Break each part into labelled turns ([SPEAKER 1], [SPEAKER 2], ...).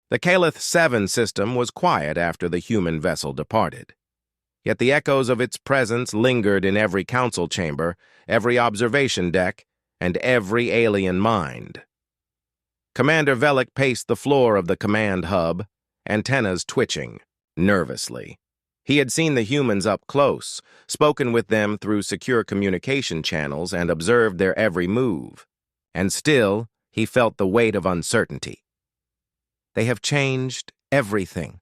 [SPEAKER 1] The Calith-7 system was quiet after the human vessel departed. Yet the echoes of its presence lingered in every council chamber, every observation deck, and every alien mind. Commander Velik paced the floor of the command hub, antennas twitching, nervously. He had seen the humans up close, spoken with them through secure communication channels, and observed their every move. And still, he felt the weight of uncertainty. "They have changed everything,"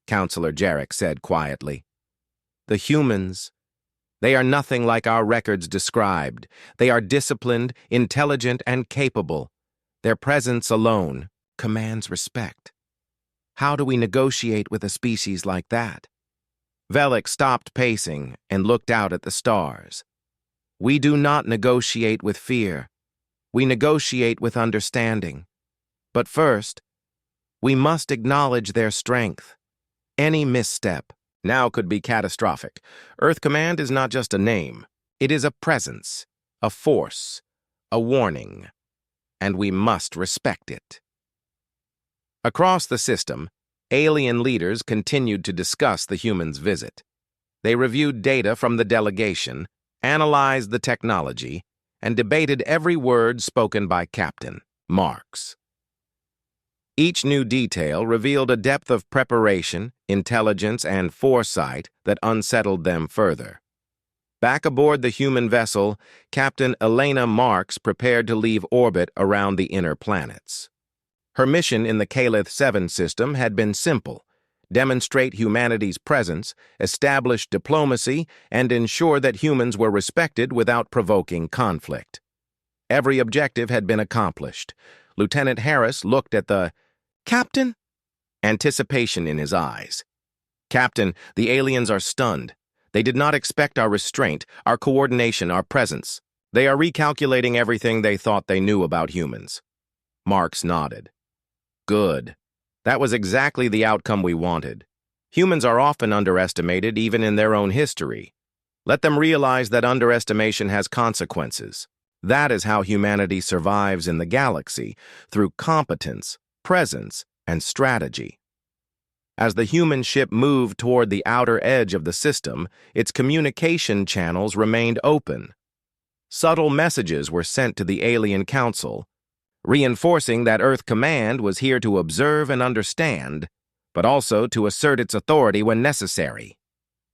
[SPEAKER 1] Counselor Jarek said quietly. "The humans, they are nothing like our records described. They are disciplined, intelligent, and capable. Their presence alone commands respect. How do we negotiate with a species like that?" Velik stopped pacing and looked out at the stars. "We do not negotiate with fear. We negotiate with understanding. But first, we must acknowledge their strength. Any misstep now could be catastrophic. Earth Command is not just a name. It is a presence, a force, a warning, and we must respect it." Across the system, alien leaders continued to discuss the humans' visit. They reviewed data from the delegation, analyzed the technology, and debated every word spoken by Captain Marks. Each new detail revealed a depth of preparation, intelligence, and foresight that unsettled them further. Back aboard the human vessel, Captain Elena Marks prepared to leave orbit around the inner planets. Her mission in the Calith-7 system had been simple: demonstrate humanity's presence, establish diplomacy, and ensure that humans were respected without provoking conflict. Every objective had been accomplished. Lieutenant Harris looked at the "Captain?" anticipation in his eyes. "Captain, the aliens are stunned. They did not expect our restraint, our coordination, our presence. They are recalculating everything they thought they knew about humans." Marks nodded. "Good. That was exactly the outcome we wanted. Humans are often underestimated even in their own history. Let them realize that underestimation has consequences. That is how humanity survives in the galaxy, through competence, presence, and strategy." As the human ship moved toward the outer edge of the system, its communication channels remained open. Subtle messages were sent to the Alien Council, reinforcing that Earth Command was here to observe and understand, but also to assert its authority when necessary.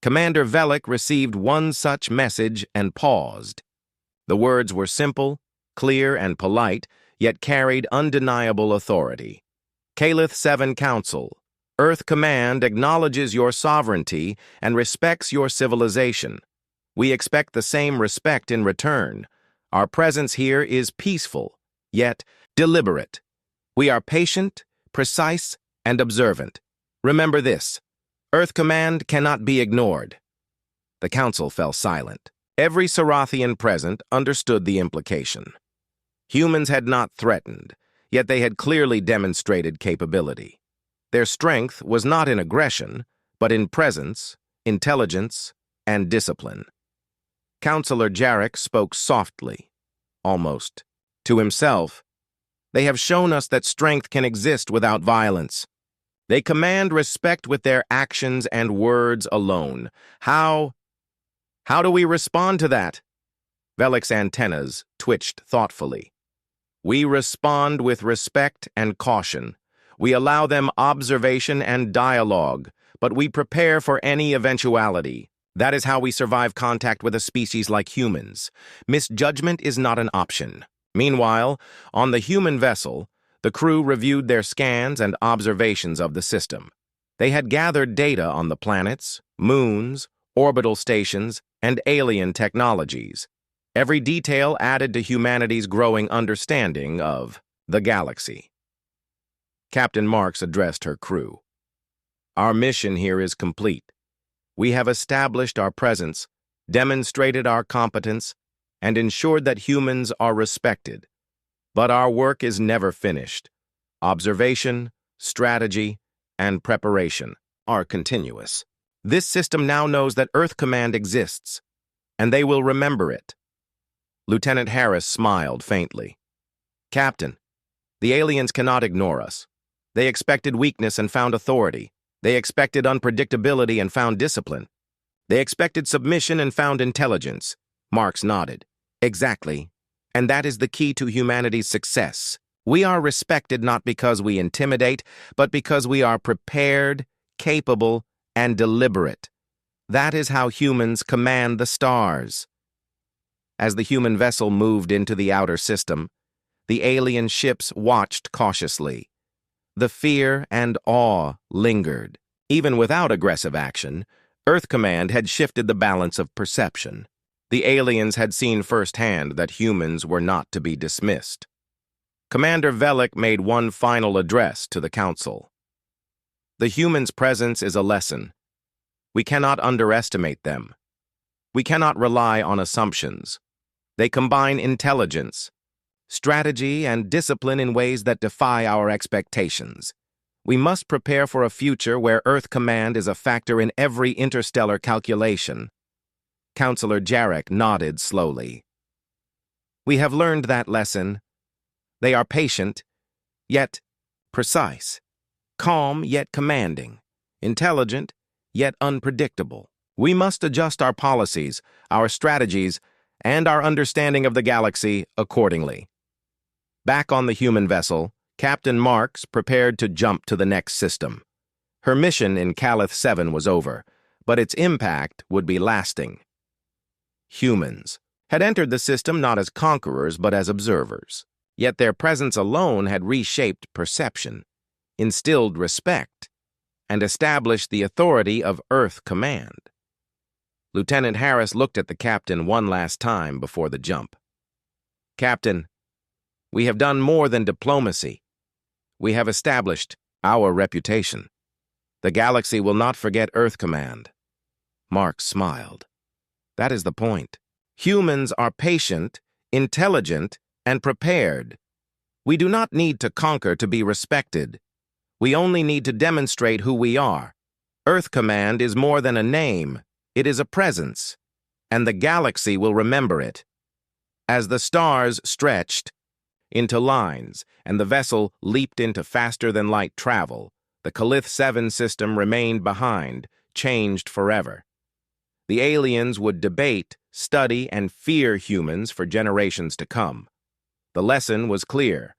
[SPEAKER 1] Commander Velik received one such message and paused. The words were simple, clear, and polite, yet carried undeniable authority. "Calith-7 Council, Earth Command acknowledges your sovereignty and respects your civilization. We expect the same respect in return. Our presence here is peaceful, yet deliberate. We are patient, precise, and observant. Remember this: Earth Command cannot be ignored." The Council fell silent. Every Sarathian present understood the implication. Humans had not threatened, yet they had clearly demonstrated capability. Their strength was not in aggression, but in presence, intelligence, and discipline. Counselor Jarek spoke softly, almost to himself. "They have shown us that strength can exist without violence. They command respect with their actions and words alone. How do we respond to that?" Velik's antennas twitched thoughtfully. "We respond with respect and caution. We allow them observation and dialogue, but we prepare for any eventuality. That is how we survive contact with a species like humans. Misjudgment is not an option." Meanwhile, on the human vessel, the crew reviewed their scans and observations of the system. They had gathered data on the planets, moons, orbital stations, and alien technologies. Every detail added to humanity's growing understanding of the galaxy. Captain Marks addressed her crew. "Our mission here is complete. We have established our presence, demonstrated our competence, and ensured that humans are respected. But our work is never finished. Observation, strategy, and preparation are continuous. This system now knows that Earth Command exists, and they will remember it." Lieutenant Harris smiled faintly. "Captain, the aliens cannot ignore us. They expected weakness and found authority. They expected unpredictability and found discipline. They expected submission and found intelligence. Marx nodded. Exactly. And that is the key to humanity's success. We are respected not because we intimidate, but because we are prepared, capable, and deliberate. That is how humans command the stars. As the human vessel moved into the outer system, the alien ships watched cautiously. The fear and awe lingered. Even without aggressive action, Earth Command had shifted the balance of perception. The aliens had seen firsthand that humans were not to be dismissed. Commander Velik made one final address to the Council. The humans' presence is a lesson. We cannot underestimate them. We cannot rely on assumptions. They combine intelligence, strategy, and discipline in ways that defy our expectations. We must prepare for a future where Earth Command is a factor in every interstellar calculation. Counselor Jarek nodded slowly. We have learned that lesson. They are patient, yet precise, calm, yet commanding, intelligent, yet unpredictable. We must adjust our policies, our strategies, and our understanding of the galaxy accordingly. Back on the human vessel, Captain Marks prepared to jump to the next system. Her mission in Calith 7 was over, but its impact would be lasting. Humans had entered the system not as conquerors but as observers, yet their presence alone had reshaped perception, instilled respect, and established the authority of Earth Command. Lieutenant Harris looked at the captain one last time before the jump. Captain, we have done more than diplomacy. We have established our reputation. The galaxy will not forget Earth Command. Mark smiled. That is the point. Humans are patient, intelligent, and prepared. We do not need to conquer to be respected. We only need to demonstrate who we are. Earth Command is more than a name. It is a presence, and the galaxy will remember it. As the stars stretched into lines and the vessel leaped into faster-than-light travel, the Calith 7 system remained behind, changed forever. The aliens would debate, study, and fear humans for generations to come. The lesson was clear.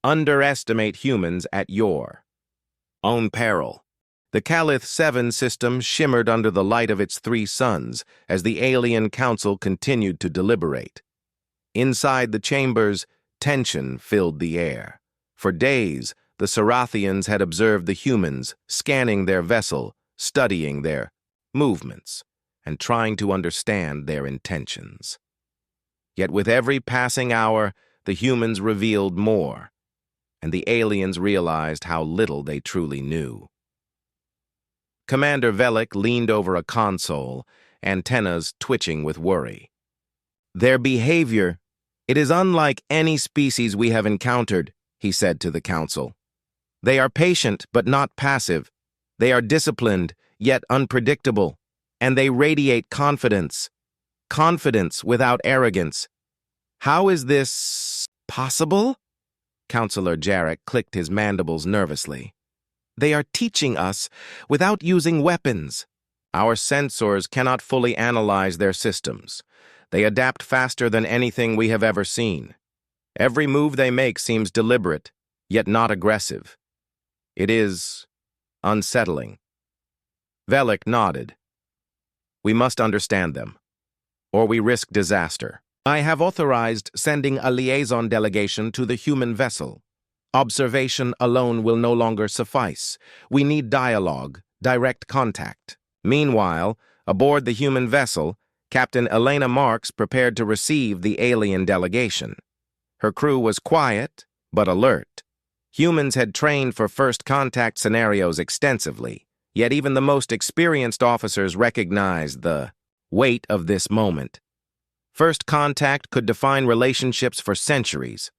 [SPEAKER 1] Underestimate humans at your own peril. The Calith 7 system shimmered under the light of its 3 suns as the alien council continued to deliberate. Inside the chambers, tension filled the air. For days, the Sarathians had observed the humans, scanning their vessel, studying their movements, and trying to understand their intentions. Yet with every passing hour, the humans revealed more, and the aliens realized how little they truly knew. Commander Velik leaned over a console, antennas twitching with worry. Their behavior, it is unlike any species we have encountered, he said to the council. They are patient but not passive. They are disciplined yet unpredictable. And they radiate confidence. Confidence without arrogance. How is this possible? Counselor Jarek clicked his mandibles nervously. They are teaching us without using weapons. Our sensors cannot fully analyze their systems. They adapt faster than anything we have ever seen. Every move they make seems deliberate, yet not aggressive. It is unsettling. Velik nodded. We must understand them, or we risk disaster. I have authorized sending a liaison delegation to the human vessel. Observation alone will no longer suffice. We need dialogue, direct contact. Meanwhile, aboard the human vessel, Captain Elena Marks prepared to receive the alien delegation. Her crew was quiet, but alert. Humans had trained for first contact scenarios extensively. Yet even the most experienced officers recognized the weight of this moment. First contact could define relationships for centuries,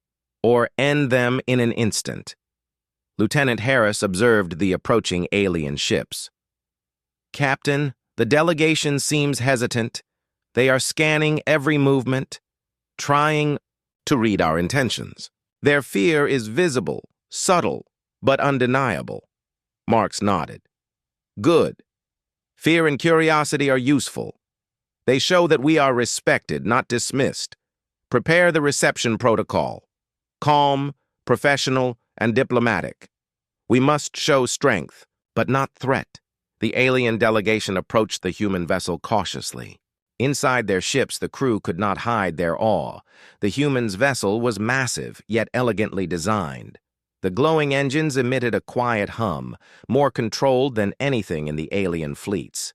[SPEAKER 1] or end them in an instant. Lieutenant Harris observed the approaching alien ships. Captain, the delegation seems hesitant. They are scanning every movement, trying to read our intentions. Their fear is visible, subtle, but undeniable. Marks nodded. Good. Fear and curiosity are useful. They show that we are respected, not dismissed. Prepare the reception protocol. Calm, professional, and diplomatic. We must show strength, but not threat. The alien delegation approached the human vessel cautiously. Inside their ships, the crew could not hide their awe. The human's vessel was massive, yet elegantly designed. The glowing engines emitted a quiet hum, more controlled than anything in the alien fleets.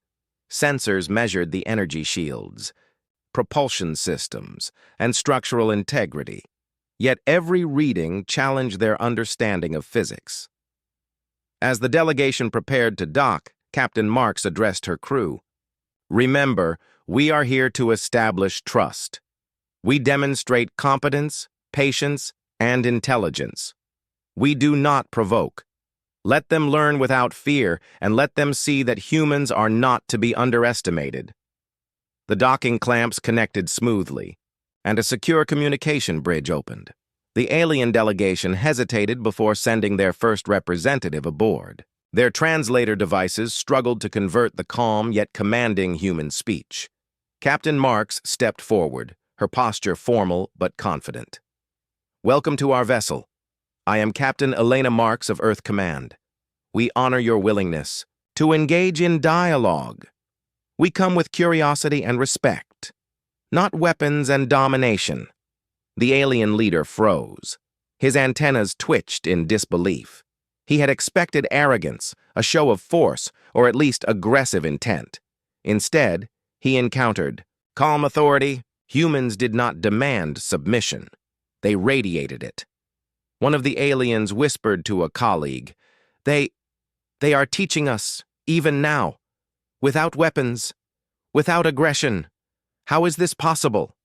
[SPEAKER 1] Sensors measured the energy shields, propulsion systems, and structural integrity. Yet every reading challenged their understanding of physics. As the delegation prepared to dock, Captain Marks addressed her crew. Remember, we are here to establish trust. We demonstrate competence, patience, and intelligence. We do not provoke. Let them learn without fear, and let them see that humans are not to be underestimated. The docking clamps connected smoothly, and a secure communication bridge opened. The alien delegation hesitated before sending their first representative aboard. Their translator devices struggled to convert the calm yet commanding human speech. Captain Marks stepped forward, her posture formal but confident. Welcome to our vessel. I am Captain Elena Marks of Earth Command. We honor your willingness to engage in dialogue. We come with curiosity and respect, not weapons and domination. The alien leader froze. His antennas twitched in disbelief. He had expected arrogance, a show of force, or at least aggressive intent. Instead, he encountered calm authority. Humans did not demand submission. They radiated it. One of the aliens whispered to a colleague, They are teaching us, even now, without weapons, without aggression. How is this possible?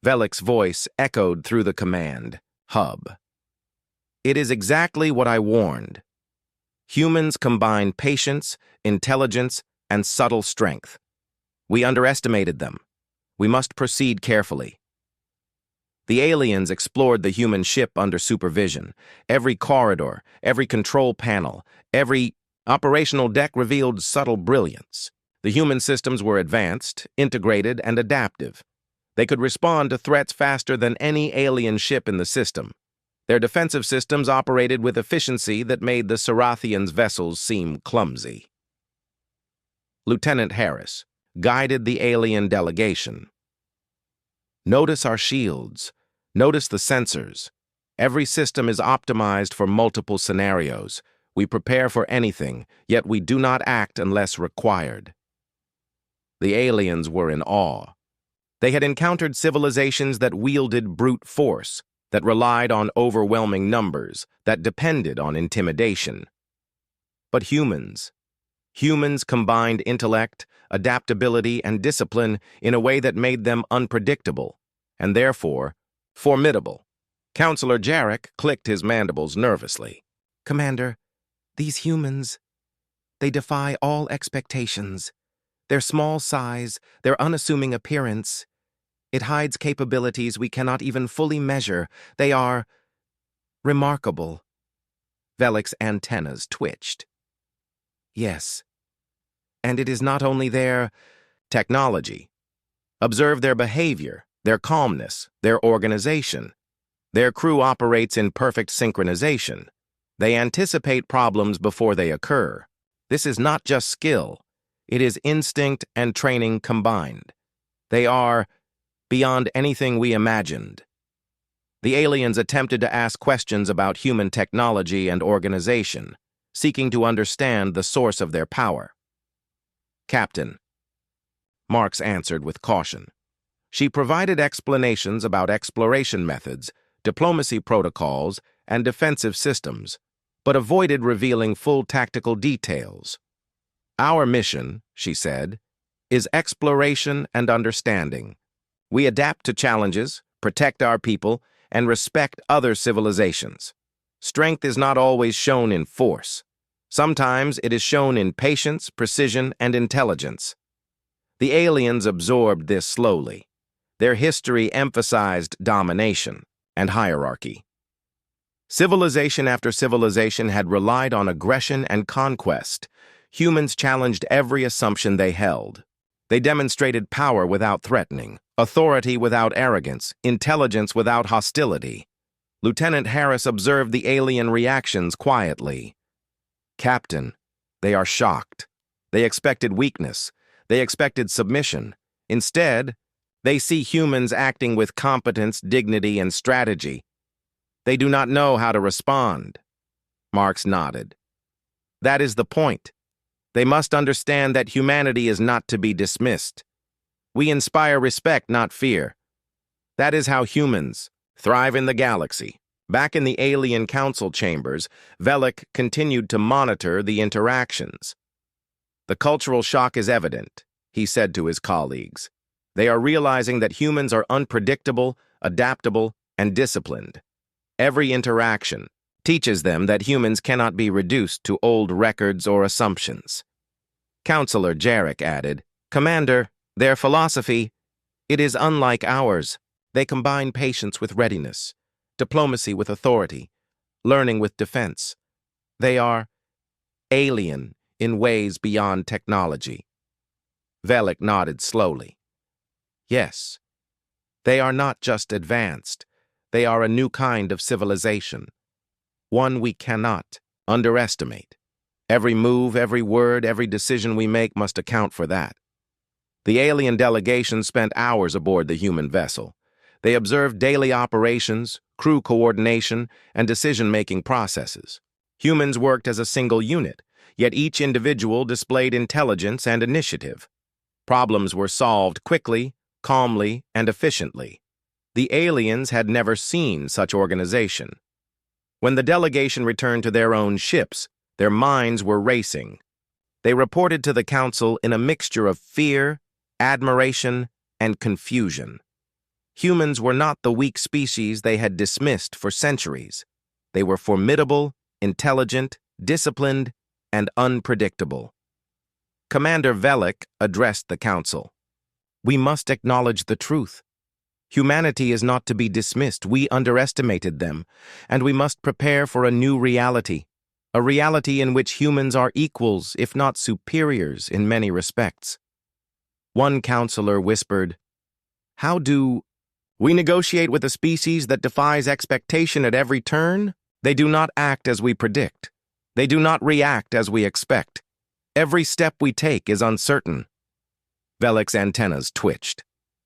[SPEAKER 1] Velik's voice echoed through the command hub. It is exactly what I warned. Humans combine patience, intelligence, and subtle strength. We underestimated them. We must proceed carefully. The aliens explored the human ship under supervision. Every corridor, every control panel, every operational deck revealed subtle brilliance. The human systems were advanced, integrated, and adaptive. They could respond to threats faster than any alien ship in the system. Their defensive systems operated with efficiency that made the Sarathians' vessels seem clumsy. Lieutenant Harris guided the alien delegation. Notice our shields. Notice the sensors. Every system is optimized for multiple scenarios. We prepare for anything, yet we do not act unless required. The aliens were in awe. They had encountered civilizations that wielded brute force, that relied on overwhelming numbers, that depended on intimidation. But humans combined intellect, adaptability, and discipline in a way that made them unpredictable, and therefore formidable. Counselor Jarek clicked his mandibles nervously. Commander, these humans, they defy all expectations. Their small size, their unassuming appearance, it hides capabilities we cannot even fully measure. They are remarkable. Velik's antennas twitched. Yes. And it is not only their technology. Observe their behavior, their calmness, their organization. Their crew operates in perfect synchronization. They anticipate problems before they occur. This is not just skill. It is instinct and training combined. They are beyond anything we imagined. The aliens attempted to ask questions about human technology and organization, seeking to understand the source of their power. Captain, Marks answered with caution. She provided explanations about exploration methods, diplomacy protocols, and defensive systems, but avoided revealing full tactical details. Our mission, she said, is exploration and understanding. We adapt to challenges, protect our people, and respect other civilizations. Strength is not always shown in force. Sometimes it is shown in patience, precision, and intelligence. The aliens absorbed this slowly. Their history emphasized domination and hierarchy. Civilization after civilization had relied on aggression and conquest. Humans challenged every assumption they held. They demonstrated power without threatening, authority without arrogance, intelligence without hostility. Lieutenant Harris observed the alien reactions quietly. "Captain, they are shocked. They expected weakness. They expected submission. Instead, they see humans acting with competence, dignity, and strategy. They do not know how to respond." Marx nodded. "That is the point. They must understand that humanity is not to be dismissed. We inspire respect, not fear. That is how humans thrive in the galaxy." Back in the alien council chambers, Velik continued to monitor the interactions. "The cultural shock is evident," he said to his colleagues. "They are realizing that humans are unpredictable, adaptable, and disciplined. Every interaction teaches them that humans cannot be reduced to old records or assumptions." Counselor Jarek added, "Commander, their philosophy, it is unlike ours. They combine patience with readiness, diplomacy with authority, learning with defense. They are alien in ways beyond technology." Velik nodded slowly. "Yes, they are not just advanced. They are a new kind of civilization, one we cannot underestimate. Every move, every word, every decision we make must account for that." The alien delegation spent hours aboard the human vessel. They observed daily operations, crew coordination, and decision-making processes. Humans worked as a single unit, yet each individual displayed intelligence and initiative. Problems were solved quickly, calmly, and efficiently. The aliens had never seen such organization. When the delegation returned to their own ships, their minds were racing. They reported to the council in a mixture of fear, admiration, and confusion. Humans were not the weak species they had dismissed for centuries. They were formidable, intelligent, disciplined, and unpredictable. Commander Velik addressed the council. "We must acknowledge the truth. Humanity is not to be dismissed. We underestimated them, and we must prepare for a new reality, a reality in which humans are equals, if not superiors, in many respects." One counselor whispered, "How do we negotiate with a species that defies expectation at every turn? They do not act as we predict. They do not react as we expect. Every step we take is uncertain." Velik's antennas twitched.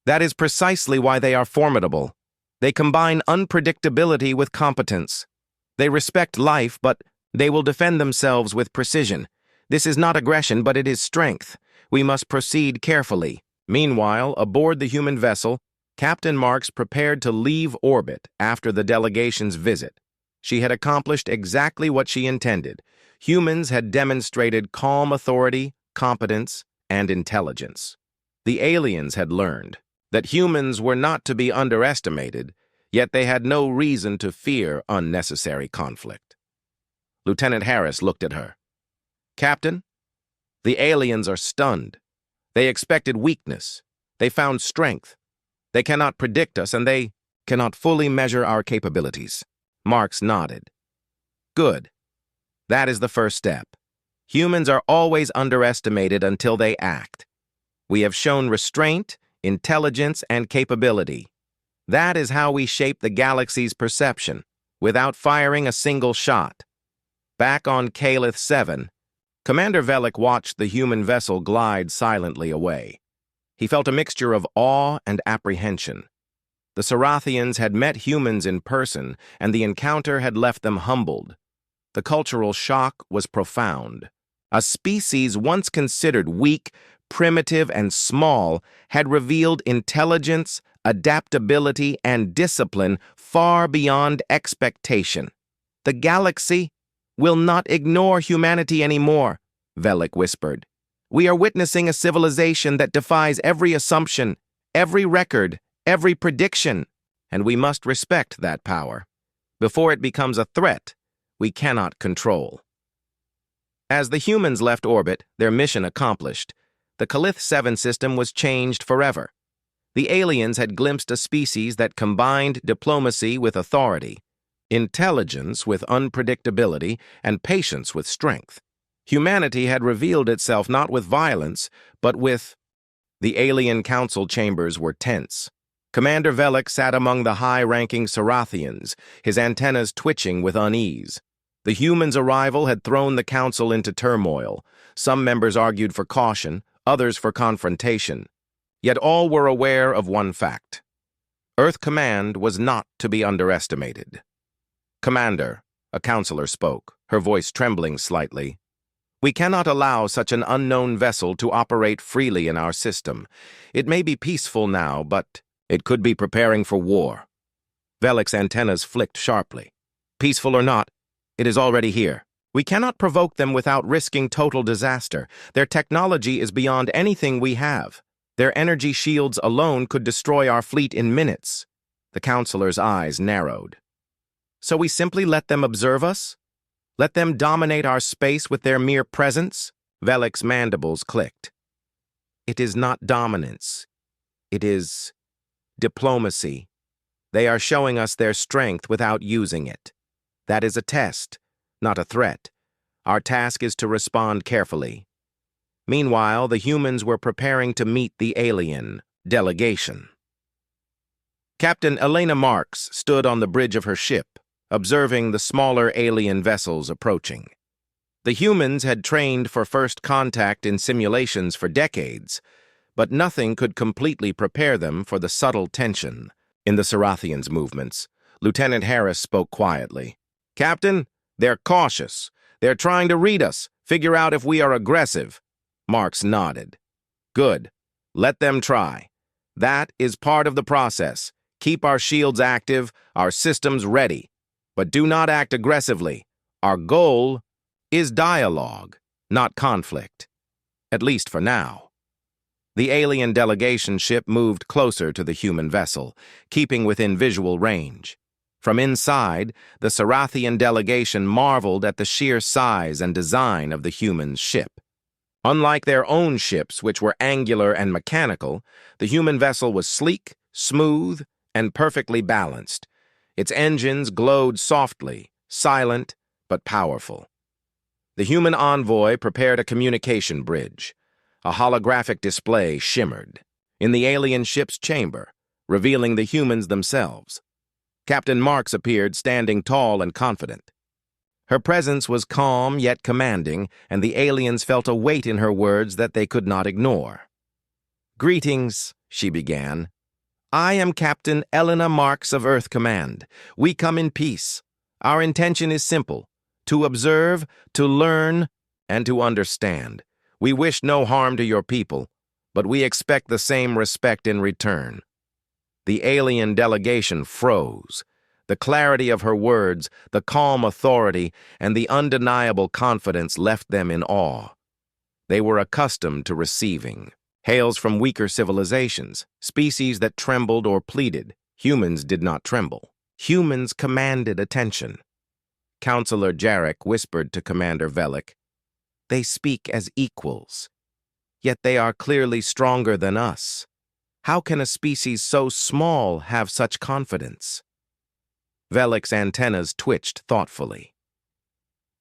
[SPEAKER 1] "That is precisely why they are formidable. They combine unpredictability with competence. They respect life, but they will defend themselves with precision. This is not aggression, but it is strength. We must proceed carefully." Meanwhile, aboard the human vessel, Captain Marks prepared to leave orbit after the delegation's visit. She had accomplished exactly what she intended. Humans had demonstrated calm authority, competence, and intelligence. The aliens had learned that humans were not to be underestimated, yet they had no reason to fear unnecessary conflict. Lieutenant Harris looked at her. "Captain, the aliens are stunned. They expected weakness. They found strength. They cannot predict us, and they cannot fully measure our capabilities." Marx nodded. "Good. That is the first step. Humans are always underestimated until they act. We have shown restraint, intelligence, and capability. That is how we shape the galaxy's perception, without firing a single shot." Back on Calith 7, Commander Velik watched the human vessel glide silently away. He felt a mixture of awe and apprehension. The Sarathians had met humans in person, and the encounter had left them humbled. The cultural shock was profound. A species once considered weak, primitive, and small had revealed intelligence, adaptability, and discipline far beyond expectation. "The galaxy will not ignore humanity anymore," Velik whispered. "We are witnessing a civilization that defies every assumption, every record, every prediction, and we must respect that power. Before it becomes a threat we cannot control." As the humans left orbit, their mission accomplished, the Calith 7 system was changed forever. The aliens had glimpsed a species that combined diplomacy with authority. intelligence with unpredictability, and patience with strength. Humanity had revealed itself not with violence, but with... The alien council chambers were tense. Commander Velik sat among the high-ranking Sarathians, his antennas twitching with unease. The humans' arrival had thrown the council into turmoil. Some members argued for caution, others for confrontation. Yet all were aware of one fact. Earth Command was not to be underestimated. "Commander," a counselor spoke, her voice trembling slightly, "we cannot allow such an unknown vessel to operate freely in our system. It may be peaceful now, but it could be preparing for war." Velik's antennas flicked sharply. "Peaceful or not, it is already here. We cannot provoke them without risking total disaster. Their technology is beyond anything we have. Their energy shields alone could destroy our fleet in minutes." The counselor's eyes narrowed. "So we simply let them observe us? Let them dominate our space with their mere presence?" Velik's mandibles clicked. "It is not dominance. It is diplomacy. They are showing us their strength without using it. That is a test, not a threat. Our task is to respond carefully." Meanwhile, the humans were preparing to meet the alien delegation. Captain Elena Marks stood on the bridge of her ship, observing the smaller alien vessels approaching. The humans had trained for first contact in simulations for decades, but nothing could completely prepare them for the subtle tension in the Sarathians' movements. Lieutenant Harris spoke quietly. "Captain, they're cautious. They're trying to read us, figure out if we are aggressive." Marks nodded. "Good. Let them try. That is part of the process. Keep our shields active, our systems ready. But do not act aggressively. Our goal is dialogue, not conflict. At least for now." The alien delegation ship moved closer to the human vessel, keeping within visual range. From inside, the Sarathian delegation marveled at the sheer size and design of the human ship. Unlike their own ships, which were angular and mechanical, the human vessel was sleek, smooth, and perfectly balanced. Its engines glowed softly, silent but powerful. The human envoy prepared a communication bridge. A holographic display shimmered in the alien ship's chamber, revealing the humans themselves. Captain Marks appeared, standing tall and confident. Her presence was calm yet commanding, and the aliens felt a weight in her words that they could not ignore. "Greetings," she began. "I am Captain Elena Marks of Earth Command. We come in peace. Our intention is simple: to observe, to learn, and to understand. We wish no harm to your people, but we expect the same respect in return." The alien delegation froze. The clarity of her words, the calm authority, and the undeniable confidence left them in awe. They were accustomed to receiving hails from weaker civilizations, species that trembled or pleaded. Humans did not tremble. Humans commanded attention. Counselor Jarek whispered to Commander Velik, "They speak as equals, yet they are clearly stronger than us. How can a species so small have such confidence?" Velik's antennas twitched thoughtfully.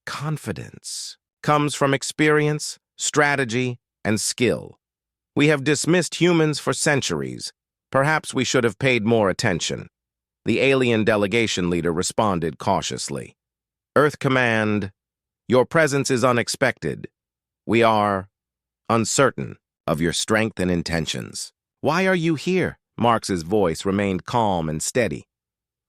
[SPEAKER 1] "Confidence comes from experience, strategy, and skill. We have dismissed humans for centuries. Perhaps we should have paid more attention." The alien delegation leader responded cautiously. "Earth Command, your presence is unexpected. We are uncertain of your strength and intentions." "Why are you here?" Marks's voice remained calm and steady.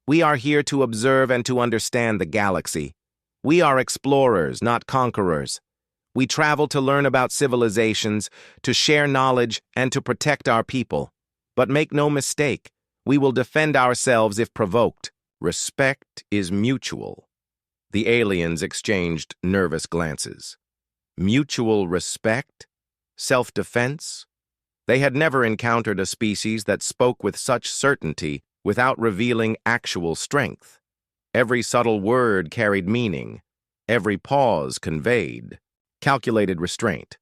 [SPEAKER 1] "We are here to observe and to understand the galaxy. We are explorers, not conquerors. We travel to learn about civilizations, to share knowledge, and to protect our people. But make no mistake, we will defend ourselves if provoked. Respect is mutual." The aliens exchanged nervous glances. Mutual respect? Self-defense? They had never encountered a species that spoke with such certainty without revealing actual strength. Every subtle word carried meaning. Every pause conveyed calculated restraint.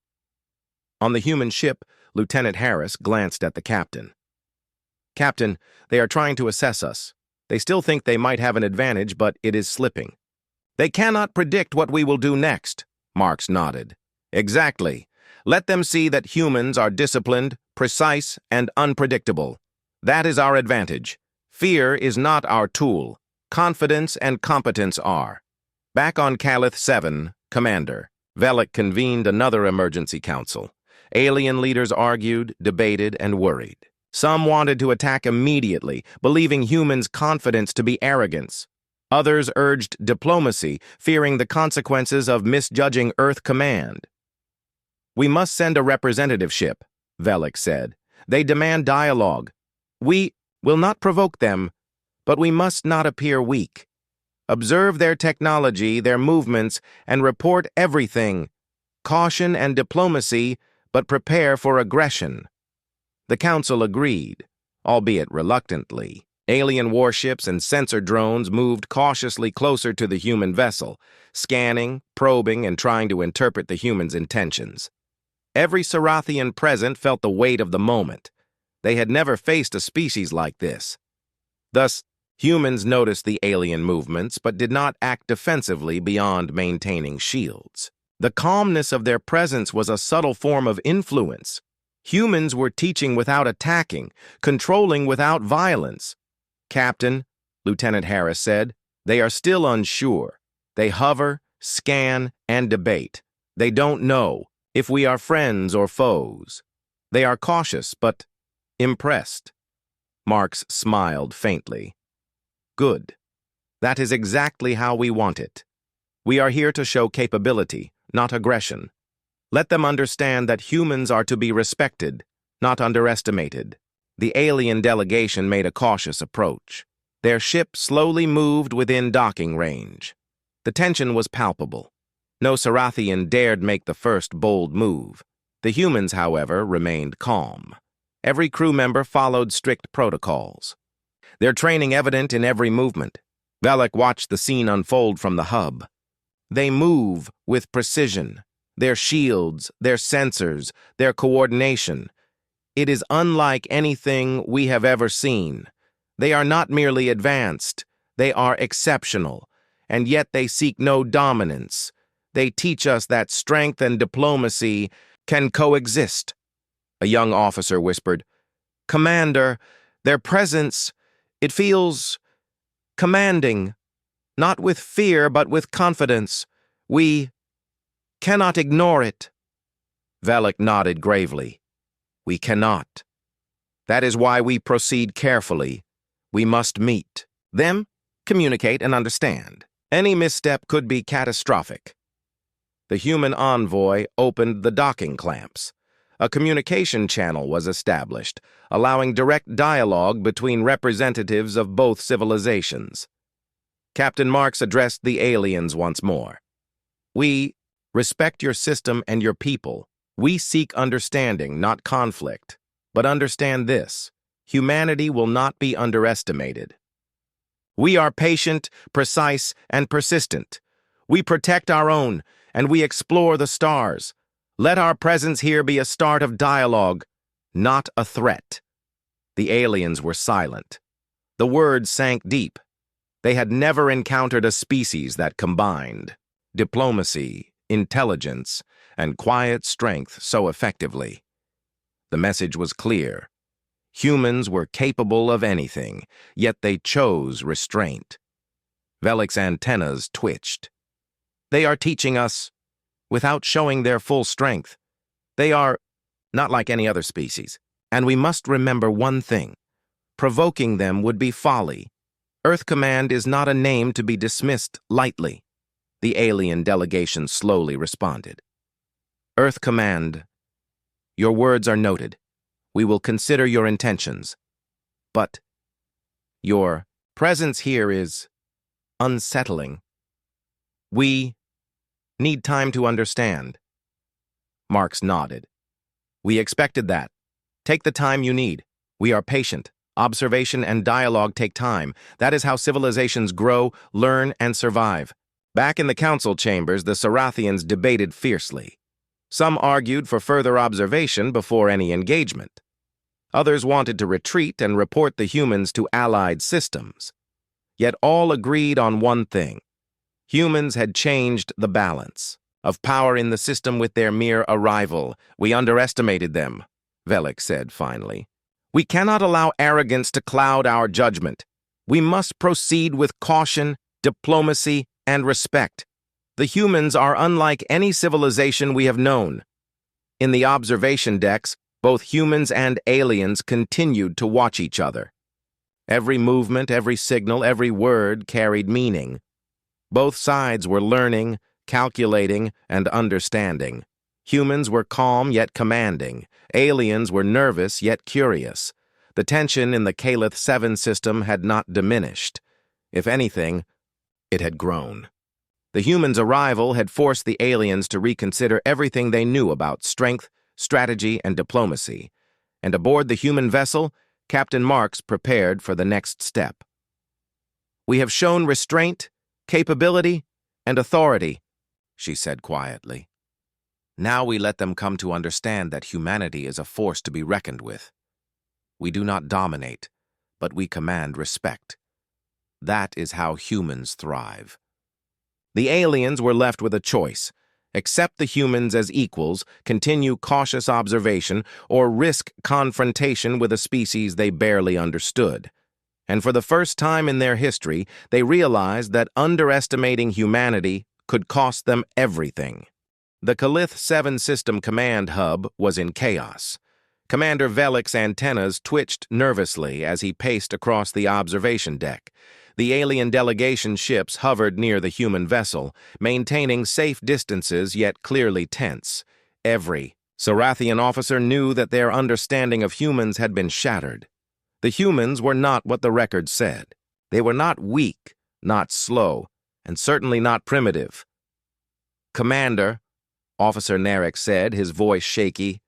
[SPEAKER 1] On the human ship, Lieutenant Harris glanced at the captain. "Captain, they are trying to assess us. They still think they might have an advantage, but it is slipping. They cannot predict what we will do next, Marx nodded. Exactly. Let them see that humans are disciplined, precise, and unpredictable. That is our advantage. Fear is not our tool. Confidence and competence are. Back on Calith 7, Commander, Velik convened another emergency council. Alien leaders argued, debated, and worried. Some wanted to attack immediately, believing humans' confidence to be arrogance. Others urged diplomacy, fearing the consequences of misjudging Earth command. We must send a representative ship, Velik said. They demand dialogue. We will not provoke them, but we must not appear weak. Observe their technology, their movements, and report everything. Caution and diplomacy, but prepare for aggression. The council agreed, albeit reluctantly. Alien warships and sensor drones moved cautiously closer to the human vessel, scanning, probing, and trying to interpret the humans' intentions. Every Sarathian present felt the weight of the moment. They had never faced a species like this. Thus, humans noticed the alien movements but did not act defensively beyond maintaining shields. The calmness of their presence was a subtle form of influence. Humans were teaching without attacking, controlling without violence. Captain, Lieutenant Harris said, they are still unsure. They hover, scan, and debate. They don't know if we are friends or foes. They are cautious, but impressed. Marx smiled faintly. Good. That is exactly how we want it. We are here to show capability, not aggression. Let them understand that humans are to be respected, not underestimated. The alien delegation made a cautious approach. Their ship slowly moved within docking range. The tension was palpable. No Sarathian dared make the first bold move. The humans, however, remained calm. Every crew member followed strict protocols. Their training evident in every movement. Velik watched the scene unfold from the hub. They move with precision. Their shields, their sensors, their coordination. It is unlike anything we have ever seen. They are not merely advanced, they are exceptional, and yet they seek no dominance. They teach us that strength and diplomacy can coexist. A young officer whispered, Commander, their presence, it feels commanding, not with fear but with confidence. We cannot ignore it. Velik nodded gravely. We cannot. That is why we proceed carefully. We must meet them, communicate, and understand. Any misstep could be catastrophic. The human envoy opened the docking clamps. A communication channel was established, allowing direct dialogue between representatives of both civilizations. Captain Marx addressed the aliens once more. We respect your system and your people. We seek understanding, not conflict. But understand this, humanity will not be underestimated. We are patient, precise, and persistent. We protect our own, and we explore the stars. Let our presence here be a start of dialogue, not a threat. The aliens were silent. The words sank deep. They had never encountered a species that combined diplomacy, intelligence, and quiet strength so effectively. The message was clear. Humans were capable of anything, yet they chose restraint. Velik's antennas twitched. They are teaching us without showing their full strength. They are not like any other species, and we must remember one thing. Provoking them would be folly. Earth Command is not a name to be dismissed lightly. The alien delegation slowly responded. Earth Command, your words are noted. We will consider your intentions. But your presence here is unsettling. We need time to understand. Marx nodded. We expected that. Take the time you need. We are patient. Observation and dialogue take time. That is how civilizations grow, learn, and survive. Back in the council chambers, the Sarathians debated fiercely. Some argued for further observation before any engagement. Others wanted to retreat and report the humans to allied systems. Yet all agreed on one thing. Humans had changed the balance of power in the system with their mere arrival. We underestimated them, Velik said finally. We cannot allow arrogance to cloud our judgment. We must proceed with caution, diplomacy, and respect. The humans are unlike any civilization we have known. In the observation decks, both humans and aliens continued to watch each other. Every movement, every signal, every word carried meaning. Both sides were learning, calculating, and understanding. Humans were calm yet commanding. Aliens were nervous yet curious. The tension in the Calith 7 system had not diminished. If anything, it had grown. The humans' arrival had forced the aliens to reconsider everything they knew about strength, strategy, and diplomacy. And aboard the human vessel, Captain Marks prepared for the next step. We have shown restraint, capability, and authority, she said quietly. Now we let them come to understand that humanity is a force to be reckoned with. We do not dominate, but we command respect. That is how humans thrive. The aliens were left with a choice: accept the humans as equals, continue cautious observation, or risk confrontation with a species they barely understood. And for the first time in their history, they realized that underestimating humanity could cost them everything. The Calith 7 system command hub was in chaos. Commander Velik's antennas twitched nervously as he paced across the observation deck. The alien delegation ships hovered near the human vessel, maintaining safe distances yet clearly tense. Every Sarathian officer knew that their understanding of humans had been shattered. The humans were not what the record said. They were not weak, not slow, and certainly not primitive. Commander, Officer Narek said, his voice shaky,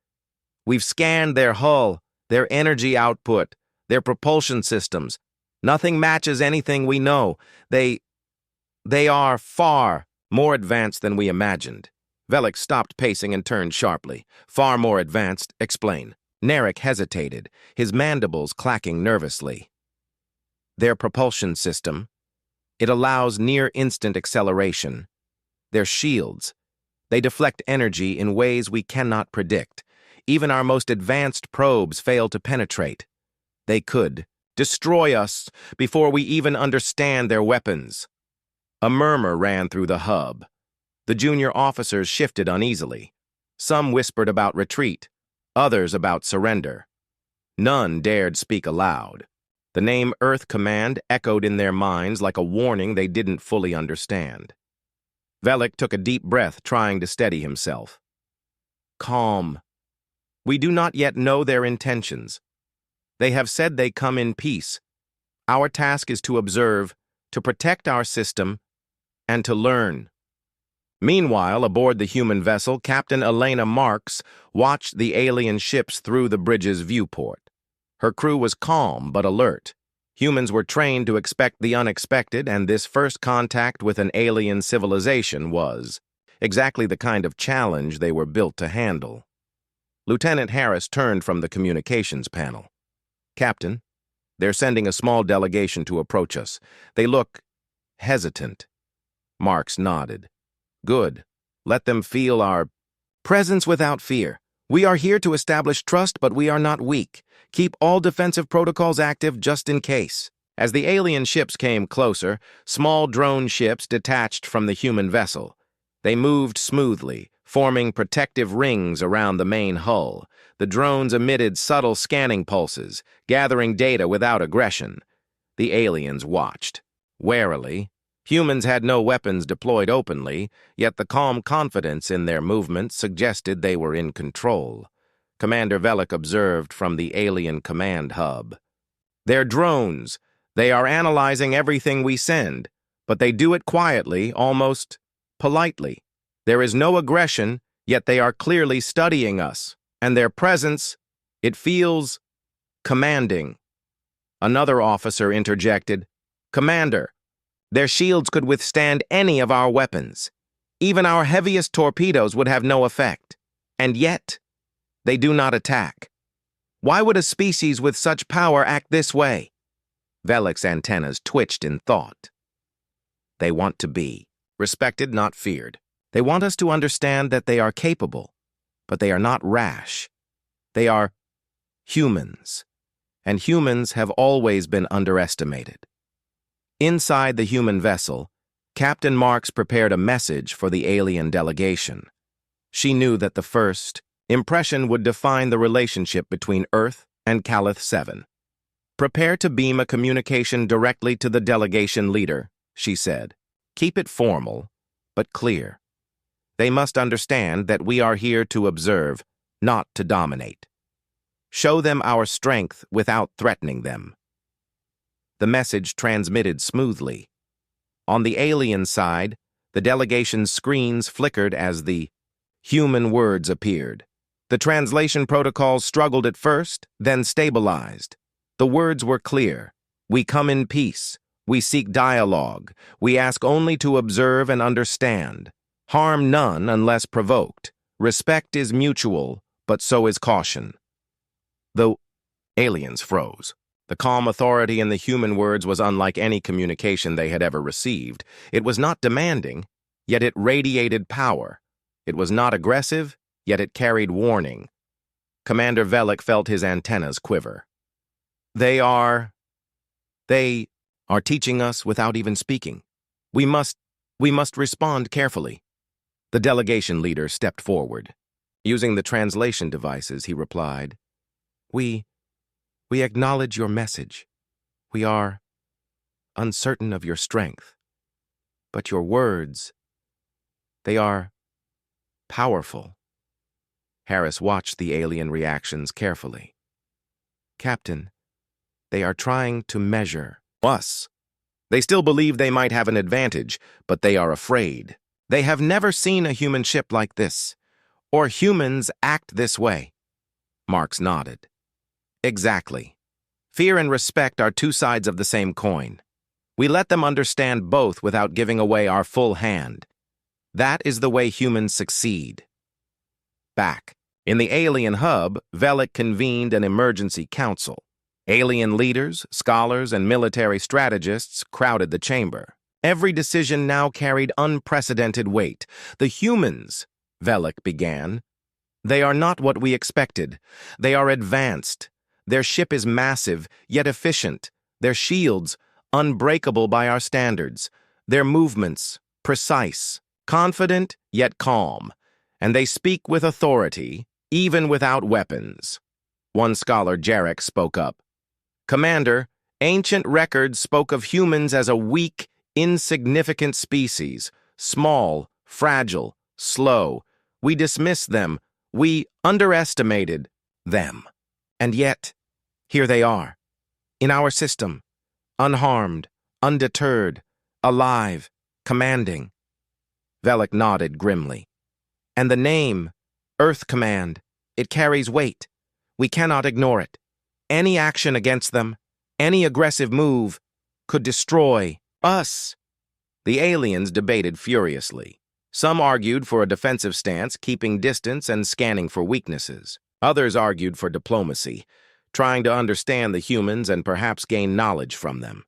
[SPEAKER 1] we've scanned their hull, their energy output, their propulsion systems. Nothing matches anything we know. They are far more advanced than we imagined. Velik stopped pacing and turned sharply. Far more advanced, explain. Narek hesitated, his mandibles clacking nervously. Their propulsion system, it allows near-instant acceleration. Their shields, they deflect energy in ways we cannot predict. Even our most advanced probes fail to penetrate. They could destroy us before we even understand their weapons. A murmur ran through the hub. The junior officers shifted uneasily. Some whispered about retreat, others about surrender. None dared speak aloud. The name Earth Command echoed in their minds like a warning they didn't fully understand. Velik took a deep breath, trying to steady himself. Calm. We do not yet know their intentions. They have said they come in peace. Our task is to observe, to protect our system, and to learn. Meanwhile, aboard the human vessel, Captain Elena Marks watched the alien ships through the bridge's viewport. Her crew was calm but alert. Humans were trained to expect the unexpected, and this first contact with an alien civilization was exactly the kind of challenge they were built to handle. Lieutenant Harris turned from the communications panel. Captain, they're sending a small delegation to approach us. They look hesitant. Marks nodded. Good. Let them feel our presence without fear. We are here to establish trust, but we are not weak. Keep all defensive protocols active just in case. As the alien ships came closer, small drone ships detached from the human vessel. They moved smoothly, forming protective rings around the main hull. The drones emitted subtle scanning pulses, gathering data without aggression. The aliens watched. Warily, humans had no weapons deployed openly, yet the calm confidence in their movements suggested they were in control. Commander Velik observed from the alien command hub. They're drones. They are analyzing everything we send, but they do it quietly, almost politely. There is no aggression, yet they are clearly studying us. And their presence, it feels commanding. Another officer interjected, Commander, their shields could withstand any of our weapons. Even our heaviest torpedoes would have no effect. And yet, they do not attack. Why would a species with such power act this way? Velik's antennas twitched in thought. They want to be respected, not feared. They want us to understand that they are capable, but they are not rash. They are humans, and humans have always been underestimated. Inside the human vessel, Captain Marks prepared a message for the alien delegation. She knew that the first impression would define the relationship between Earth and Calith 7. "Prepare to beam a communication directly to the delegation leader," she said. "Keep it formal, but clear. They must understand that we are here to observe, not to dominate. Show them our strength without threatening them." The message transmitted smoothly. On the alien side, the delegation's screens flickered as the human words appeared. The translation protocols struggled at first, then stabilized. The words were clear. "We come in peace. We seek dialogue. We ask only to observe and understand. Harm none unless provoked. Respect is mutual, but so is caution." The aliens froze. The calm authority in the human words was unlike any communication they had ever received. It was not demanding, yet it radiated power. It was not aggressive, yet it carried warning. Commander Velik felt his antennas quiver. They are teaching us without even speaking. We must respond carefully." The delegation leader stepped forward. Using the translation devices, he replied, We acknowledge your message. We are uncertain of your strength. But your words, they are powerful." Harris watched the alien reactions carefully. "Captain, they are trying to measure us. They still believe they might have an advantage, but they are afraid. They have never seen a human ship like this, or humans act this way." Marks nodded. "Exactly. Fear and respect are two sides of the same coin. We let them understand both without giving away our full hand. That is the way humans succeed." Back in the alien hub, Velik convened an emergency council. Alien leaders, scholars, and military strategists crowded the chamber. Every decision now carried unprecedented weight. "The humans," Velik began, "they are not what we expected. They are advanced. Their ship is massive, yet efficient. Their shields, unbreakable by our standards. Their movements, precise. Confident, yet calm. And they speak with authority, even without weapons." One scholar, Jarek, spoke up. "Commander, ancient records spoke of humans as a weak, insignificant species, small, fragile, slow. We dismissed them. We underestimated them. And yet, here they are, in our system, unharmed, undeterred, alive, commanding." Velik nodded grimly. "And the name, Earth Command, it carries weight. We cannot ignore it. Any action against them, any aggressive move, could destroy us." The aliens debated furiously. Some argued for a defensive stance, keeping distance and scanning for weaknesses. Others argued for diplomacy, trying to understand the humans and perhaps gain knowledge from them.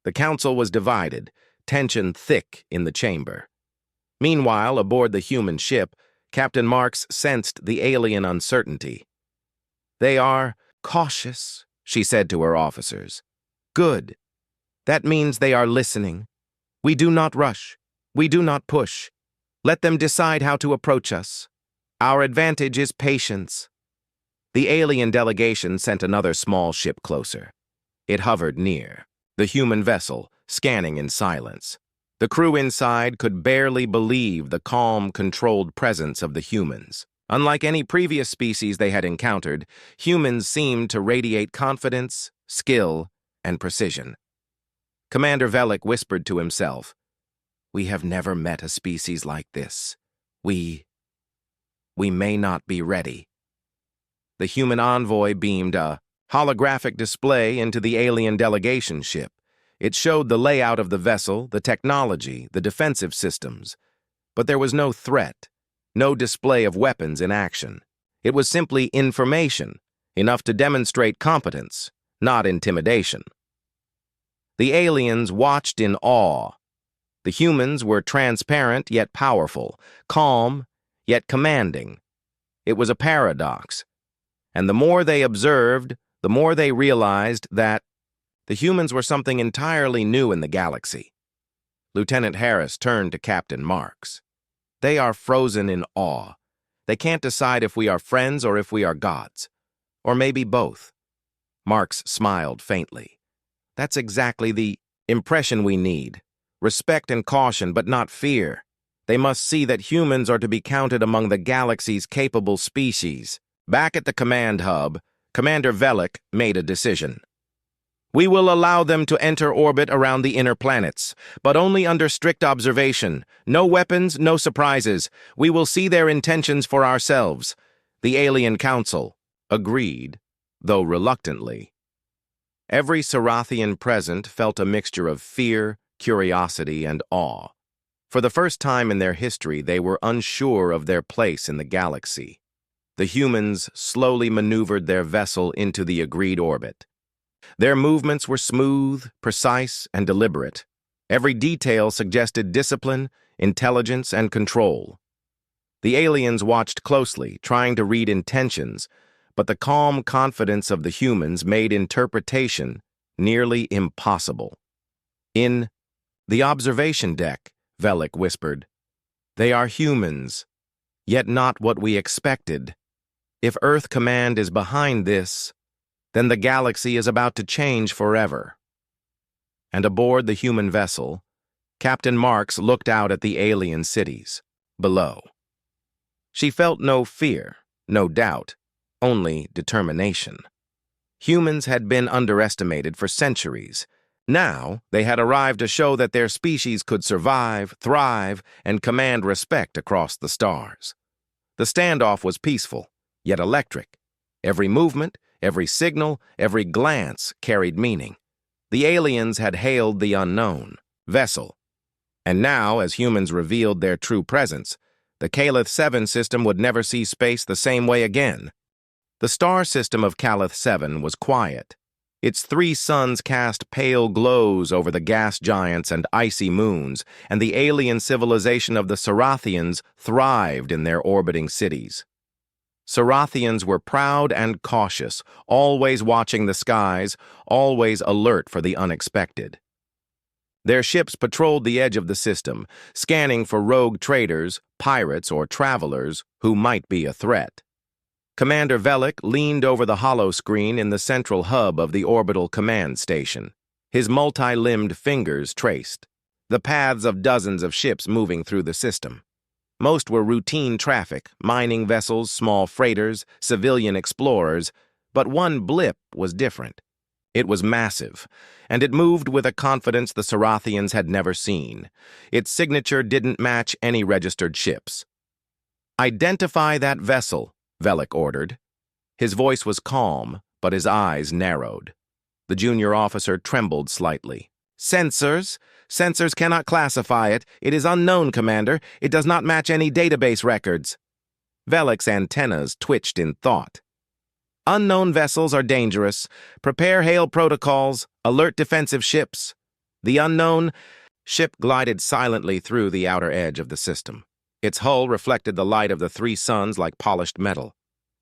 [SPEAKER 1] The council was divided, tension thick in the chamber. Meanwhile, aboard the human ship, Captain Marks sensed the alien uncertainty. "They are cautious," she said to her officers. "Good. That means they are listening. We do not rush. We do not push. Let them decide how to approach us. Our advantage is patience." The alien delegation sent another small ship closer. It hovered near, the human vessel, scanning in silence. The crew inside could barely believe the calm, controlled presence of the humans. Unlike any previous species they had encountered, humans seemed to radiate confidence, skill, and precision. Commander Velik whispered to himself, "We have never met a species like this. We may not be ready." The human envoy beamed a holographic display into the alien delegation ship. It showed the layout of the vessel, the technology, the defensive systems. But there was no threat, no display of weapons in action. It was simply information, enough to demonstrate competence, not intimidation. The aliens watched in awe. The humans were transparent yet powerful, calm yet commanding. It was a paradox. And the more they observed, the more they realized that the humans were something entirely new in the galaxy. Lieutenant Harris turned to Captain Marks. They are frozen in awe. They can't decide if we are friends or if we are gods. Or maybe both. Marks smiled faintly. That's exactly the impression we need. Respect and caution, but not fear. They must see that humans are to be counted among the galaxy's capable species. Back at the command hub, Commander Velik made a decision. We will allow them to enter orbit around the inner planets, but only under strict observation. No weapons, no surprises. We will see their intentions for ourselves. The Alien Council agreed, though reluctantly. Every Sarathian present felt a mixture of fear, curiosity, and awe. For the first time in their history, they were unsure of their place in the galaxy. The humans slowly maneuvered their vessel into the agreed orbit. Their movements were smooth, precise, and deliberate. Every detail suggested discipline, intelligence, and control. The aliens watched closely, trying to read intentions, but the calm confidence of the humans made interpretation nearly impossible. In the observation deck, Velik whispered, "They are humans, yet not what we expected. If Earth Command is behind this, then the galaxy is about to change forever." And aboard the human vessel, Captain Marks looked out at the alien cities below. She felt no fear, no doubt, only determination. Humans had been underestimated for centuries. Now, they had arrived to show that their species could survive, thrive, and command respect across the stars. The standoff was peaceful, yet electric. Every movement, every signal, every glance carried meaning. The aliens had hailed the unknown vessel. And now, as humans revealed their true presence, the Calith 7 system would never see space the same way again. The star system of Calith 7 was quiet. Its 3 suns cast pale glows over the gas giants and icy moons, and the alien civilization of the Sarathians thrived in their orbiting cities. Sarathians were proud and cautious, always watching the skies, always alert for the unexpected. Their ships patrolled the edge of the system, scanning for rogue traders, pirates, or travelers who might be a threat. Commander Velik leaned over the hollow screen in the central hub of the orbital command station. His multi-limbed fingers traced the paths of dozens of ships moving through the system. Most were routine traffic, mining vessels, small freighters, civilian explorers, but one blip was different. It was massive, and it moved with a confidence the Sarathians had never seen. Its signature didn't match any registered ships. "Identify that vessel," Velik ordered. His voice was calm, but his eyes narrowed. The junior officer trembled slightly. "Sensors? Sensors cannot classify it. It is unknown, Commander. It does not match any database records." Velik's antennas twitched in thought. "Unknown vessels are dangerous. Prepare hail protocols. Alert defensive ships." The unknown ship glided silently through the outer edge of the system. Its hull reflected the light of the 3 suns like polished metal.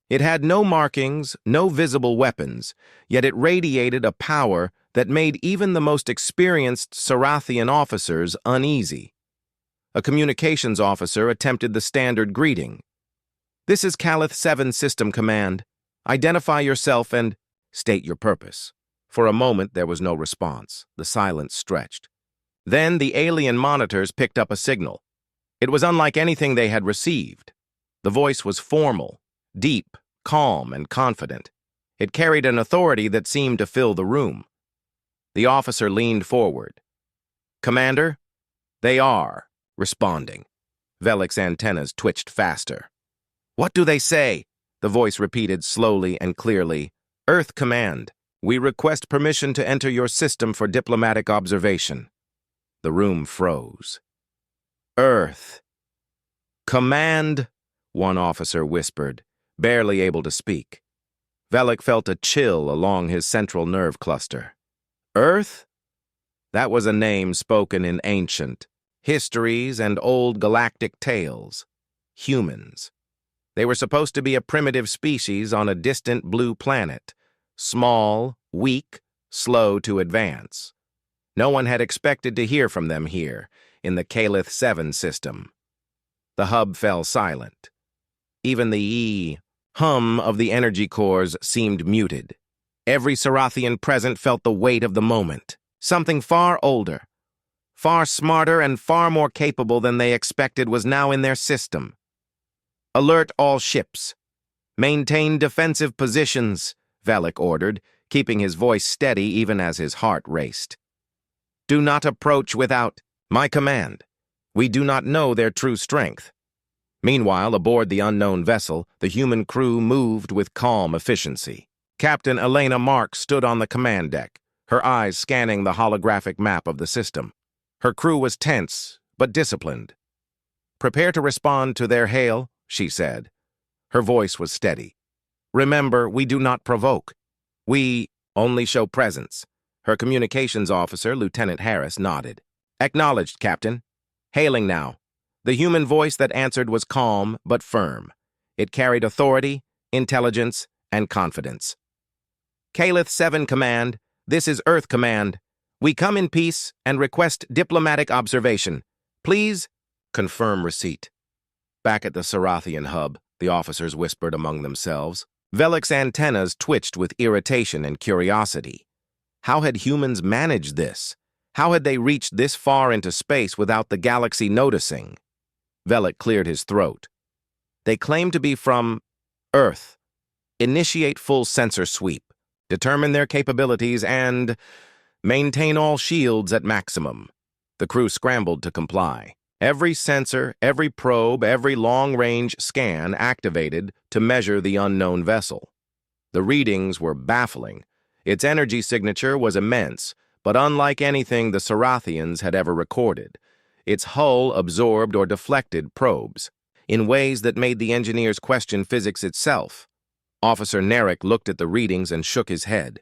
[SPEAKER 1] It had no markings, no visible weapons, yet it radiated a power that made even the most experienced Sarathian officers uneasy. A communications officer attempted the standard greeting. "This is Calith 7 System Command. Identify yourself and state your purpose." For a moment, there was no response. The silence stretched. Then the alien monitors picked up a signal. It was unlike anything they had received. The voice was formal, deep, calm, and confident. It carried an authority that seemed to fill the room. The officer leaned forward. "Commander, they are responding." Velik's antennas twitched faster. "What do they say?" The voice repeated slowly and clearly. "Earth Command, we request permission to enter your system for diplomatic observation." The room froze. "Earth Command," one officer whispered, barely able to speak. Velik felt a chill along his central nerve cluster. "Earth? That was a name spoken in ancient histories and old galactic tales. Humans. They were supposed to be a primitive species on a distant blue planet, small, weak, slow to advance. No one had expected to hear from them here, in the Calith 7 system. The hub fell silent. Even the hum of the energy cores seemed muted. Every Sarathian present felt the weight of the moment. Something far older, far smarter, and far more capable than they expected was now in their system. Alert all ships. Maintain defensive positions, Velik ordered, keeping his voice steady even as his heart raced. Do not approach without my command. We do not know their true strength. Meanwhile, aboard the unknown vessel, the human crew moved with calm efficiency. Captain Elena Marks stood on the command deck, her eyes scanning the holographic map of the system. Her crew was tense, but disciplined. Prepare to respond to their hail, she said. Her voice was steady. Remember, we do not provoke. We only show presence. Her communications officer, Lieutenant Harris, nodded. Acknowledged, Captain. Hailing now. The human voice that answered was calm but firm. It carried authority, intelligence, and confidence. Calith 7 Command, this is Earth Command. We come in peace and request diplomatic observation. Please confirm receipt. Back at the Sarathian hub, the officers whispered among themselves. Velik's antennas twitched with irritation and curiosity. How had humans managed this? How had they reached this far into space without the galaxy noticing? Velik cleared his throat. They claim to be from Earth. Initiate full sensor sweep. Determine their capabilities and maintain all shields at maximum. The crew scrambled to comply. Every sensor, every probe, every long-range scan activated to measure the unknown vessel. The readings were baffling. Its energy signature was immense, but unlike anything the Sarathians had ever recorded. Its hull absorbed or deflected probes, in ways that made the engineers question physics itself. Officer Narek looked at the readings and shook his head.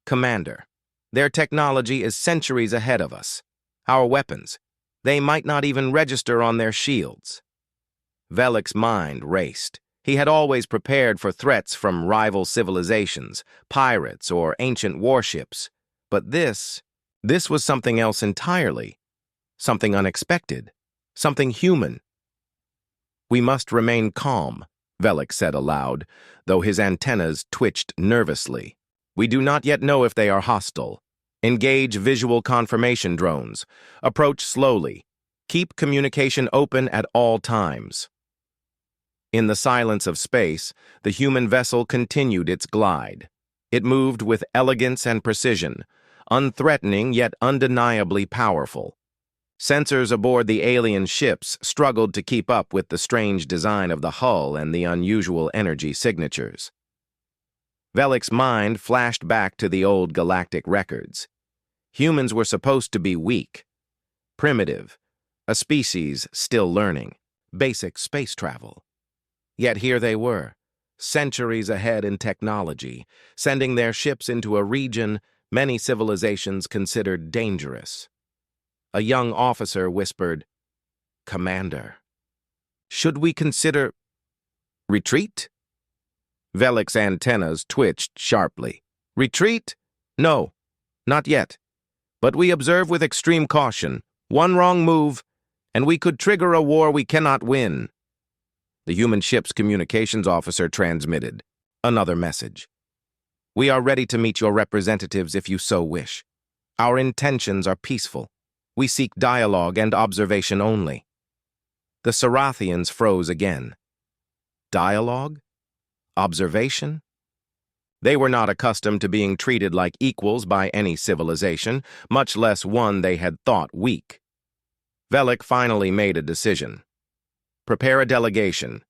[SPEAKER 1] Commander, their technology is centuries ahead of us. Our weapons, they might not even register on their shields. Velik's mind raced. He had always prepared for threats from rival civilizations, pirates, or ancient warships. But this was something else entirely. Something unexpected. Something human. We must remain calm, Velik said aloud, though his antennas twitched nervously. We do not yet know if they are hostile. Engage visual confirmation drones. Approach slowly. Keep communication open at all times. In the silence of space, the human vessel continued its glide. It moved with elegance and precision, unthreatening yet undeniably powerful. Sensors aboard the alien ships struggled to keep up with the strange design of the hull and the unusual energy signatures. Velik's mind flashed back to the old galactic records. Humans were supposed to be weak, primitive, a species still learning, basic space travel. Yet here they were, centuries ahead in technology, sending their ships into a region many civilizations considered dangerous. A young officer whispered, Commander, should we consider retreat? Velik's antennas twitched sharply. Retreat? No, not yet. But we observe with extreme caution. One wrong move, and we could trigger a war we cannot win. The human ship's communications officer transmitted another message. We are ready to meet your representatives if you so wish. Our intentions are peaceful. We seek dialogue and observation only. The Sarathians froze again. Dialogue? Observation? They were not accustomed to being treated like equals by any civilization, much less one they had thought weak. Velik finally made a decision. Prepare a delegation.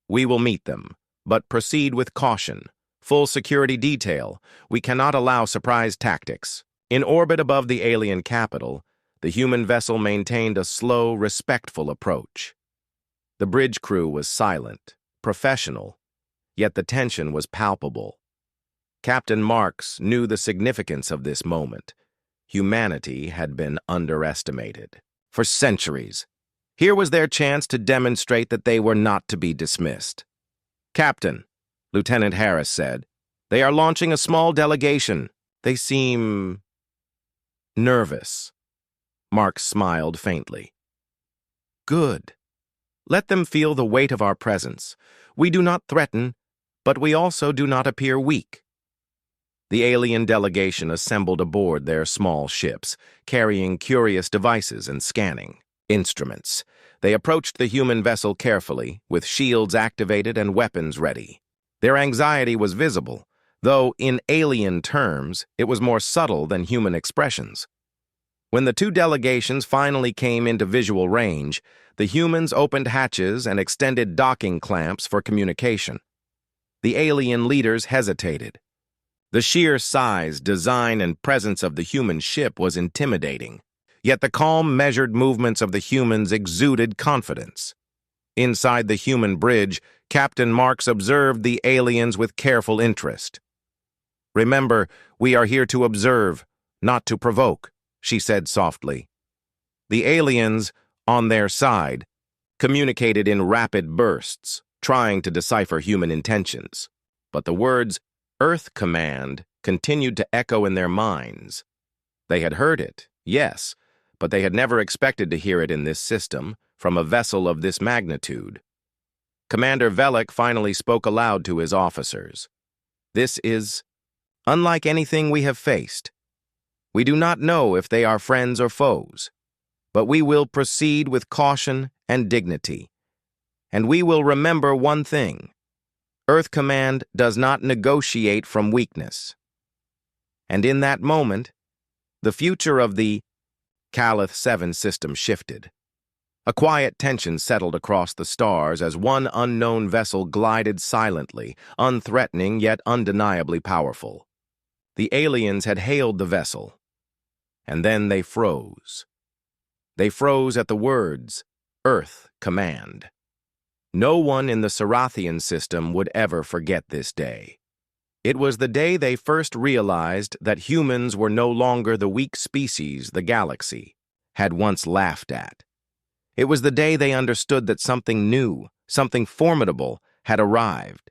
[SPEAKER 1] We will meet them, but proceed with caution. Full security detail. We cannot allow surprise tactics. In orbit above the alien capital, the human vessel maintained a slow, respectful approach. The bridge crew was silent, professional, yet the tension was palpable. Captain Marks knew the significance of this moment. Humanity had been underestimated. For centuries, here was their chance to demonstrate that they were not to be dismissed. "Captain," Lieutenant Harris said, "they are launching a small delegation. They seem nervous." Mark smiled faintly. "Good. Let them feel the weight of our presence. We do not threaten, but we also do not appear weak." The alien delegation assembled aboard their small ships, carrying curious devices and scanning instruments. They approached the human vessel carefully, with shields activated and weapons ready. Their anxiety was visible, though in alien terms, it was more subtle than human expressions. When the two delegations finally came into visual range, the humans opened hatches and extended docking clamps for communication. The alien leaders hesitated. The sheer size, design, and presence of the human ship was intimidating, yet the calm, measured movements of the humans exuded confidence. Inside the human bridge, Captain Marks observed the aliens with careful interest. "Remember, we are here to observe, not to provoke," she said softly. The aliens, on their side, communicated in rapid bursts, trying to decipher human intentions. But the words, "Earth Command," continued to echo in their minds. They had heard it, yes, but they had never expected to hear it in this system, from a vessel of this magnitude. Commander Velik finally spoke aloud to his officers. "This is unlike anything we have faced. We do not know if they are friends or foes, but we will proceed with caution and dignity. And we will remember one thing. Earth Command does not negotiate from weakness." And in that moment, the future of the Calith 7 system shifted. A quiet tension settled across the stars as one unknown vessel glided silently, unthreatening yet undeniably powerful. The aliens had hailed the vessel, and then they froze. They froze at the words, "Earth Command." No one in the Sarathian system would ever forget this day. It was the day they first realized that humans were no longer the weak species the galaxy had once laughed at. It was the day they understood that something new, something formidable, had arrived,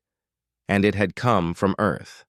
[SPEAKER 1] and it had come from Earth.